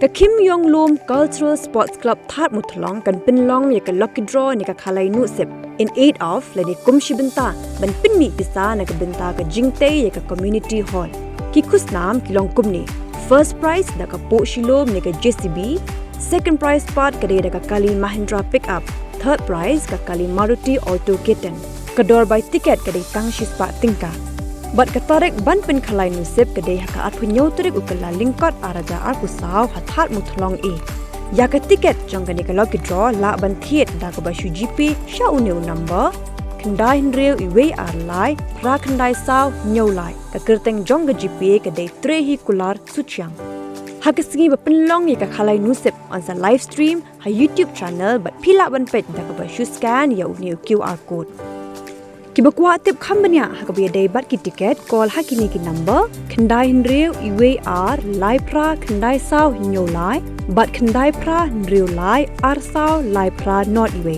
กะคิมยองลูม Cultural Sports Club ทาดมุทลองกันเป็นลองยากะ Lucky Draw นี่กะคาไลนุเซบ in 8 of และนี่กุมชิบันตามันเป็นมีพิซานะกะบันตากะจิงเตยากะ Community Hall กิคุสนามกิลองกุมนี่ First prize ดะกะโปชิโลมนี่กะ JCB Second prize part กะเดดะกะ Kali Mahindra Pickup Third prize กะ Kali Maruti Auto Kitten กะดอร์ใบติเกตกะเดตังชิสปะติงกาบัดกะตาเรกบันเป็นคลายนุเซบกะเดหะกะอัดพุญโยตริกอุกะลาลิงกอดอาราจาอากุสาวหะทาดมุทลองเอยากะติเกตจงกะเนกะลอกิดรอละบันเทียดดากะบะชูจีพีชาอุเนวนัมเบอร์คันไดฮินเรียวอีเวอาร์ไลพราคันไดซาวเนียวไลกะเกิดแตงจงกะจีพีกะเดเทรฮิคูลาร์สุดยังหากสกีบะเป็นลองยากะคลายนุเซบ on the live stream หะ YouTube channel บัดพิละบันเป็ดดากะบะชูสแกนยาอุเนว QR code Kibakwa tip khambanya hakabia day bat ki ticket call hakini ki number khandai hinreu iwe ar lai pra khandai saw nyo lai bat khandai pra nreu lai ar saw lai pra not iwe